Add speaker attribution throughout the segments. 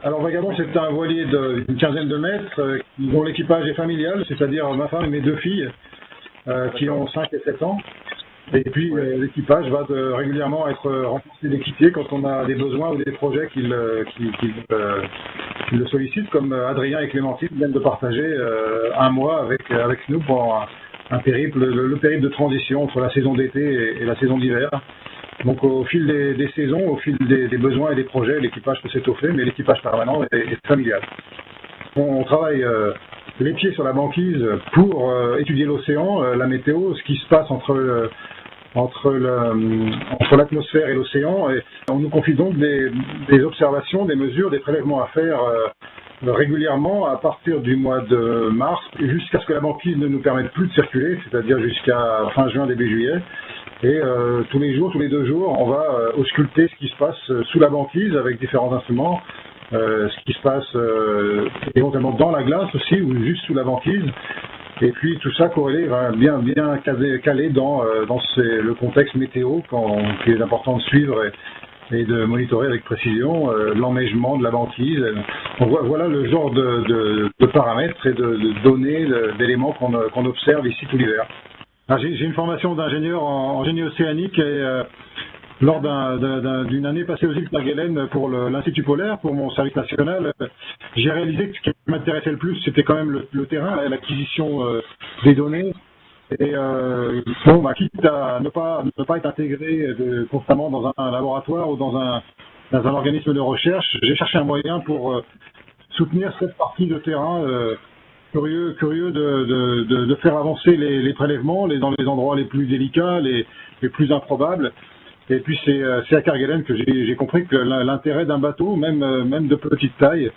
Speaker 1: Alors Vagabond, c'est un voilier d'une quinzaine de mètres dont l'équipage est familial, c'est-à-dire ma femme et mes deux filles qui ont 5 et 7 ans. Et puis l'équipage va régulièrement être renforcé d'équipiers quand on a des besoins ou des projets qui le sollicitent, comme Adrien et Clémentine viennent de partager un mois avec nous pour un périple, le périple de transition entre la saison d'été et la saison d'hiver. Donc au fil des saisons, au fil des besoins et des projets, l'équipage peut s'étoffer, mais l'équipage permanent est familial. On travaille les pieds sur la banquise pour étudier l'océan, la météo, ce qui se passe entre l'atmosphère et l'océan. Et on nous confie donc des observations, des mesures, des prélèvements à faire régulièrement à partir du mois de mars jusqu'à ce que la banquise ne nous permette plus de circuler, c'est-à-dire jusqu'à fin juin, début juillet. Et tous les jours, tous les 2 jours, on va ausculter ce qui se passe sous la banquise avec différents instruments, ce qui se passe éventuellement dans la glace aussi ou juste sous la banquise. Et puis tout ça corrélé, bien calé dans le contexte météo qu'il est important de suivre et de monitorer avec précision l'enneigement de la banquise. Voilà le genre de paramètres et de données, d'éléments qu'on observe ici tout l'hiver. J'ai une formation d'ingénieur en génie océanique et lors d'une année passée aux îles Kerguelen pour l'Institut polaire, pour mon service national, j'ai réalisé que ce qui m'intéressait le plus, c'était quand même le terrain, l'acquisition des données. Et quitte à ne pas être intégré constamment dans un laboratoire ou dans un organisme de recherche, j'ai cherché un moyen pour soutenir cette partie de terrain. Curieux de faire avancer les prélèvements dans les endroits les plus délicats, les plus improbables. Et puis c'est à Kerguelen que j'ai compris que l'intérêt d'un bateau, même de petite taille,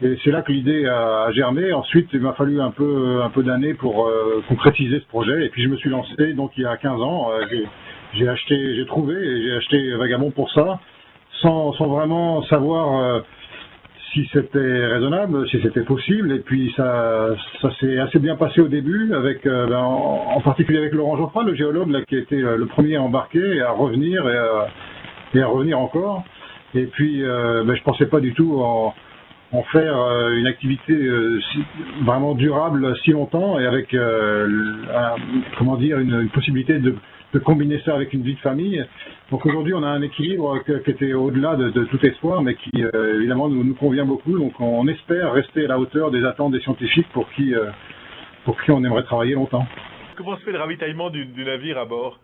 Speaker 1: et c'est là que l'idée a germé. Ensuite, il m'a fallu un peu d'années pour concrétiser ce projet. Et puis je me suis lancé donc il y a 15 ans. J'ai acheté Vagabond pour ça, sans vraiment savoir si c'était raisonnable, si c'était possible. Et puis ça s'est assez bien passé au début, en particulier avec Laurent Geoffroy, le géologue là, qui a été le premier à embarquer, à revenir et à revenir encore. Et puis je pensais pas du tout en faire une activité vraiment durable si longtemps et avec une possibilité de combiner ça avec une vie de famille. Donc aujourd'hui, on a un équilibre qui était au-delà de tout espoir, mais qui évidemment nous convient beaucoup. Donc on espère rester à la hauteur des attentes des scientifiques pour qui on aimerait travailler longtemps.
Speaker 2: Comment se fait le ravitaillement du navire à bord?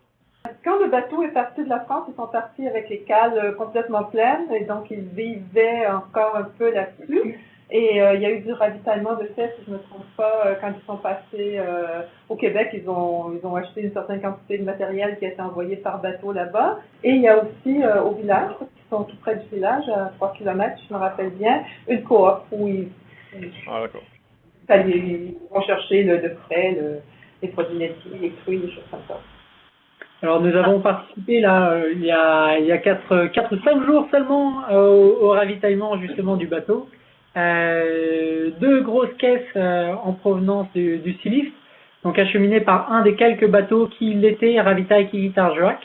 Speaker 3: Quand le bateau est parti de la France, ils sont partis avec les cales complètement pleines et donc ils vivaient encore un peu là-dessus. Et il y a eu du ravitaillement de fait, si je ne me trompe pas, quand ils sont passés au Québec, ils ont acheté une certaine quantité de matériel qui a été envoyé par bateau là-bas. Et il y a aussi au village, parce qu'ils sont tout près du village, à 3 km, je me rappelle bien, une coop où ils vont chercher de frais, les produits laitiers, les fruits, des choses comme ça.
Speaker 4: Alors nous avons participé là il y a 4 ou 5 jours seulement au ravitaillement justement du bateau. 2 grosses caisses en provenance du Sealift, donc acheminées par un des quelques bateaux qui l'été ravitaille Kivitarjuaq,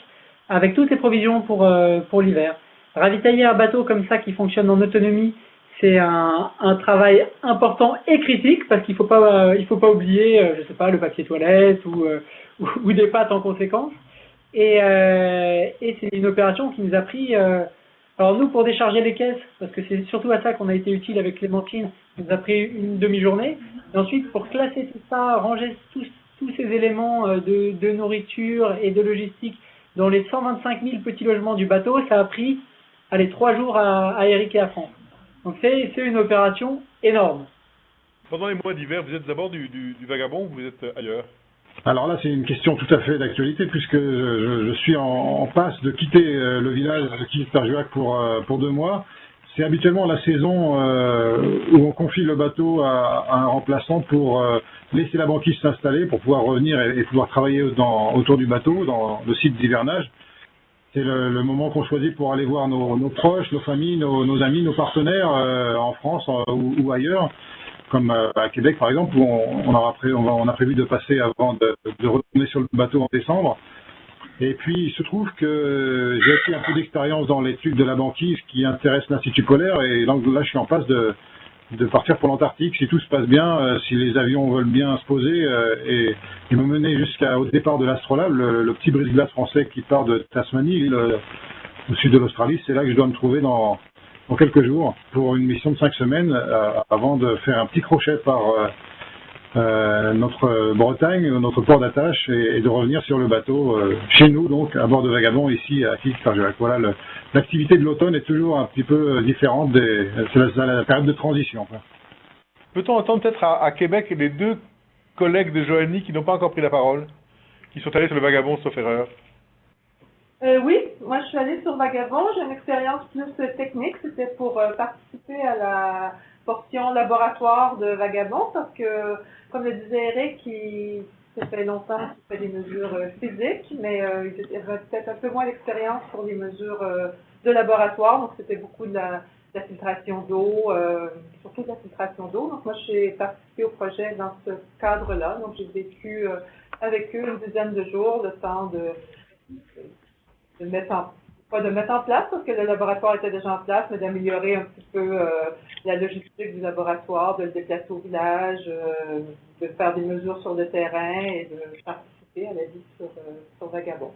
Speaker 4: avec toutes les provisions pour l'hiver. Ravitailler un bateau comme ça qui fonctionne en autonomie, c'est un travail important et critique parce qu'il faut pas oublier je sais pas, le papier toilette ou des pâtes en conséquence. Et c'est une opération qui nous a pris, alors nous pour décharger les caisses, parce que c'est surtout à ça qu'on a été utile avec Clémentine, ça nous a pris une demi-journée. Et ensuite pour classer tout ça, ranger tous ces éléments de nourriture et de logistique dans les 125 000 petits logements du bateau, ça a pris 3 jours à Eric et à France. Donc c'est une opération énorme.
Speaker 2: Pendant les mois d'hiver, vous êtes à bord du Vagabond ou vous êtes ailleurs?
Speaker 1: Alors là, c'est une question tout à fait d'actualité puisque je suis en passe de quitter le village de Kivitarjuaq pour 2 mois. C'est habituellement la saison où on confie le bateau à un remplaçant pour laisser la banquise s'installer, pour pouvoir revenir et pouvoir travailler autour du bateau, dans le site d'hivernage. C'est le moment qu'on choisit pour aller voir nos proches, nos familles, nos amis, nos partenaires en France ou ailleurs. Comme à Québec par exemple, où on a prévu de passer avant de retourner sur le bateau en décembre. Et puis, il se trouve que j'ai acquis un peu d'expérience dans l'étude de la banquise qui intéresse l'Institut polaire, et donc là, je suis en passe de partir pour l'Antarctique, si tout se passe bien, si les avions veulent bien se poser, et me mener jusqu'au départ de l'Astrolabe, le petit brise-glace français qui part de Tasmanie, au sud de l'Australie. C'est là que je dois me trouver dans quelques jours pour une mission de 5 semaines, avant de faire un petit crochet par notre Bretagne, notre port d'attache, et de revenir sur le bateau chez nous, donc à bord de Vagabond, ici à Kilkes-Carjorac. Voilà, l'activité de l'automne est toujours un petit peu différente, c'est la période de transition.
Speaker 2: Peut-on entendre peut-être à Québec les 2 collègues de Joanie qui n'ont pas encore pris la parole, qui sont allés sur le Vagabond, sauf erreur?
Speaker 3: Oui, moi je suis allée sur Vagabond, j'ai une expérience plus technique, c'était pour participer à la portion laboratoire de Vagabond, parce que, comme le disait Eric, ça fait longtemps qu'il fait des mesures physiques, mais il avait peut-être un peu moins d'expérience pour les mesures de laboratoire, donc c'était beaucoup de la filtration d'eau, surtout de la filtration d'eau. Donc moi j'ai participé au projet dans ce cadre-là, donc j'ai vécu avec eux une dizaine de jours, le temps de mettre en place, parce que le laboratoire était déjà en place, mais d'améliorer un petit peu la logistique du laboratoire, de le déplacer au village, de faire des mesures sur le terrain et de participer à la vie sur Vagabond.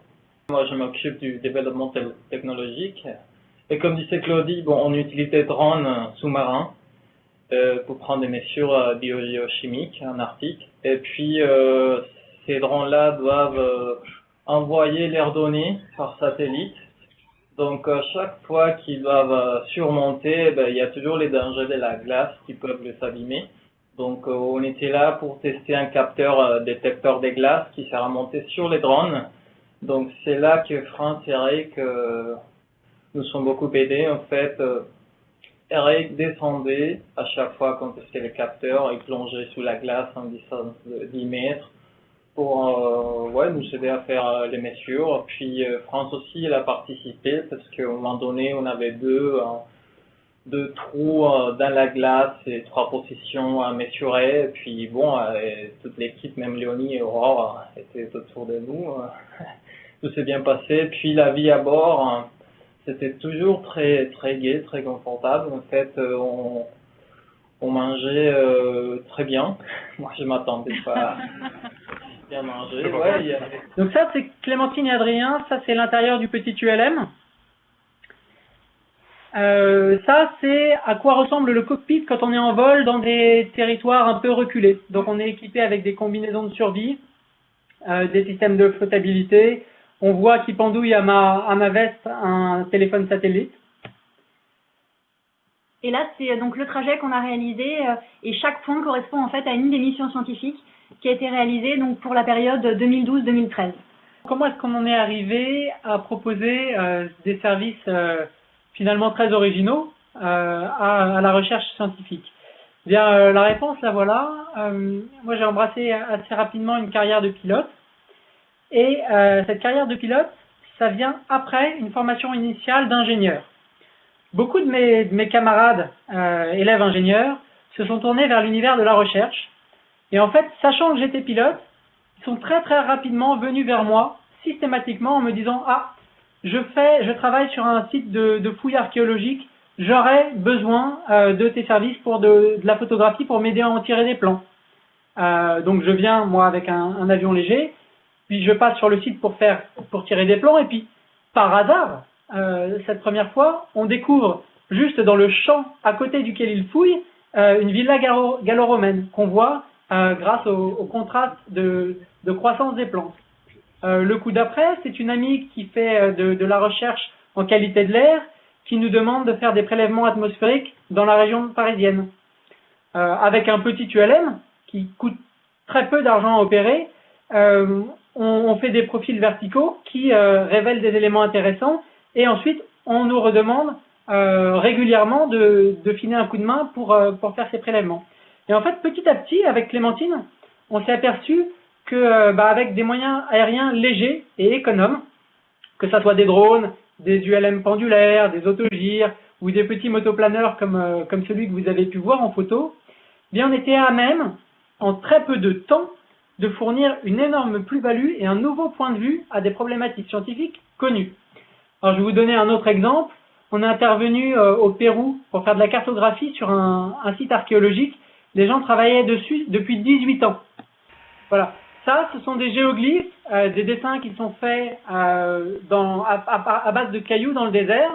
Speaker 5: Moi, je m'occupe du développement technologique. Et comme disait Claudie, on utilise des drones sous-marins pour prendre des mesures biogéochimiques en Arctique. Et puis, ces drones-là doivent envoyer leurs données par satellite. Donc, chaque fois qu'ils doivent surmonter, il y a toujours les dangers de la glace qui peuvent les abîmer. Donc, on était là pour tester un capteur détecteur des glaces qui sera monté sur les drones. Donc, c'est là que France et Eric nous sont beaucoup aidés. En fait, Eric descendait à chaque fois qu'on testait les capteurs et plongeait sous la glace en distance de 10 mètres pour nous aider à faire les mesures. Puis France aussi, elle a participé parce qu'à un moment donné, on avait deux trous dans la glace et 3 positions à mesurer. Et puis toute l'équipe, même Léonie et Aurore, étaient autour de nous. Tout s'est bien passé. Puis la vie à bord, c'était toujours très très gai, très confortable. En fait, on mangeait très bien. Moi, je m'attendais pas à bien manger.
Speaker 4: Donc ça, c'est Clémentine et Adrien. Ça, c'est l'intérieur du petit ULM. Ça, c'est à quoi ressemble le cockpit quand on est en vol dans des territoires un peu reculés. Donc, on est équipé avec des combinaisons de survie, des systèmes de flottabilité. On voit qu'il pendouille à ma veste un téléphone satellite.
Speaker 6: Et là, c'est donc le trajet qu'on a réalisé et chaque point correspond en fait à une des missions scientifiques qui a été réalisée donc pour la période 2012-2013.
Speaker 4: Comment est-ce qu'on en est arrivé à proposer des services finalement très originaux à la recherche scientifique? Bien, la réponse, la voilà. Moi, j'ai embrassé assez rapidement une carrière de pilote. Et cette carrière de pilote, ça vient après une formation initiale d'ingénieur. Beaucoup de mes camarades élèves ingénieurs se sont tournés vers l'univers de la recherche. Et en fait, sachant que j'étais pilote, ils sont très très rapidement venus vers moi, systématiquement en me disant « Ah, je travaille sur un site de fouilles archéologiques, j'aurais besoin de tes services pour de la photographie pour m'aider à en tirer des plans. » Donc je viens, moi, avec un avion léger, puis je passe sur le site pour tirer des plans, et puis, par hasard, cette première fois, on découvre, juste dans le champ à côté duquel il fouille, une villa gallo-romaine qu'on voit grâce au contraste de croissance des plantes. Le coup d'après, c'est une amie qui fait de la recherche en qualité de l'air, qui nous demande de faire des prélèvements atmosphériques dans la région parisienne. Avec un petit ULM, qui coûte très peu d'argent à opérer, on fait des profils verticaux qui révèlent des éléments intéressants, et ensuite on nous redemande régulièrement de filer un coup de main pour faire ces prélèvements. Et en fait, petit à petit, avec Clémentine, on s'est aperçu que avec des moyens aériens légers et économes, que ça soit des drones, des ULM pendulaires, des autogyres ou des petits motoplaneurs comme celui que vous avez pu voir en photo, bien on était à même, en très peu de temps, de fournir une énorme plus-value et un nouveau point de vue à des problématiques scientifiques connues. Alors je vais vous donner un autre exemple. On est intervenu au Pérou pour faire de la cartographie sur un site archéologique. Les gens travaillaient dessus depuis 18 ans. Voilà. Ça, ce sont des géoglyphes, des dessins qui sont faits à base de cailloux dans le désert.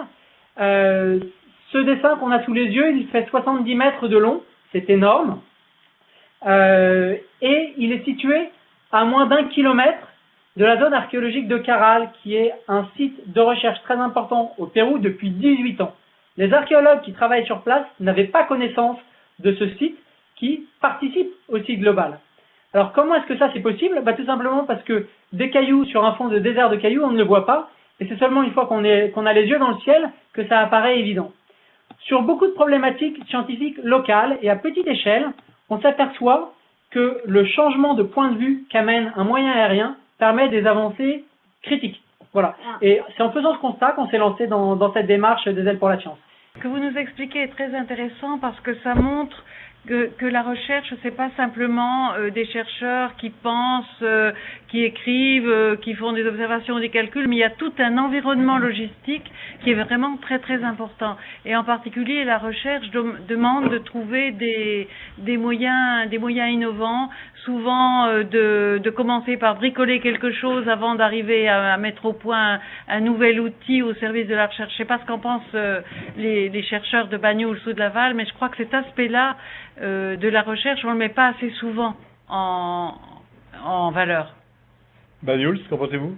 Speaker 4: Ce dessin qu'on a sous les yeux, il fait 70 mètres de long, c'est énorme. Et il est situé à moins d'1 kilomètre de la zone archéologique de Caral, qui est un site de recherche très important au Pérou depuis 18 ans. Les archéologues qui travaillent sur place n'avaient pas connaissance de ce site qui participe au site global. Alors comment est-ce que ça c'est possible? Tout simplement parce que des cailloux sur un fond de désert de cailloux, on ne le voit pas, et c'est seulement une fois qu'on a les yeux dans le ciel que ça apparaît évident. Sur beaucoup de problématiques scientifiques locales et à petite échelle, on s'aperçoit que le changement de point de vue qu'amène un moyen aérien permet des avancées critiques. Voilà. Et c'est en faisant ce constat qu'on s'est lancé dans cette démarche des ailes pour la science.
Speaker 7: Ce que vous nous expliquez est très intéressant parce que ça montre que la recherche, c'est pas simplement des chercheurs qui pensent, qui écrivent, qui font des observations ou des calculs, mais il y a tout un environnement logistique qui est vraiment très très important. Et en particulier, la recherche demande de trouver des moyens innovants, souvent de commencer par bricoler quelque chose avant d'arriver à mettre au point un nouvel outil au service de la recherche. Je sais pas ce qu'en pensent les chercheurs de Banyuls ou de Laval, mais je crois que cet aspect-là de la recherche, on ne le met pas assez souvent en valeur.
Speaker 2: Banyuls, qu'en pensez-vous?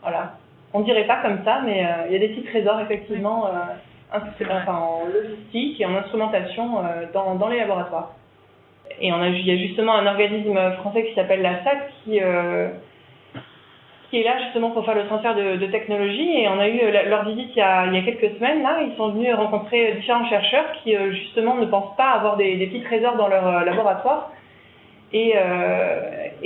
Speaker 8: Voilà. On dirait pas comme ça, mais il y a des petits trésors effectivement en logistique et en instrumentation dans les laboratoires. Et il y a justement un organisme français qui s'appelle la SAC qui est là justement pour faire le transfert de technologie, et on a eu leur visite il y a quelques semaines là. Ils sont venus rencontrer différents chercheurs qui justement ne pensent pas avoir des petits trésors dans leur laboratoire, et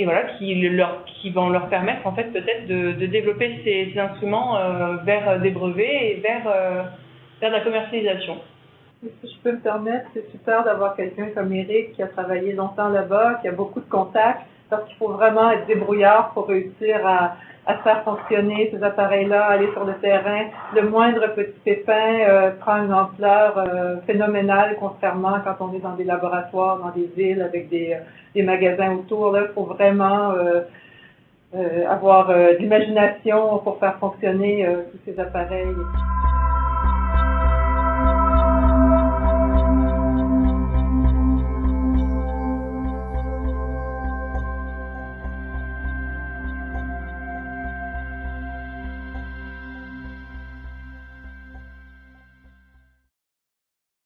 Speaker 8: voilà, qui vont leur permettre en fait peut-être de développer ces instruments vers des brevets et vers de la commercialisation.
Speaker 3: Si je peux me permettre, c'est super d'avoir quelqu'un comme Eric qui a travaillé longtemps là-bas, qui a beaucoup de contacts, parce qu'il faut vraiment être débrouillard pour réussir à faire fonctionner ces appareils-là, aller sur le terrain. Le moindre petit pépin prend une ampleur phénoménale, contrairement quand on est dans des laboratoires, dans des villes avec des magasins autour. Là, il faut vraiment avoir de l'imagination pour faire fonctionner tous ces appareils.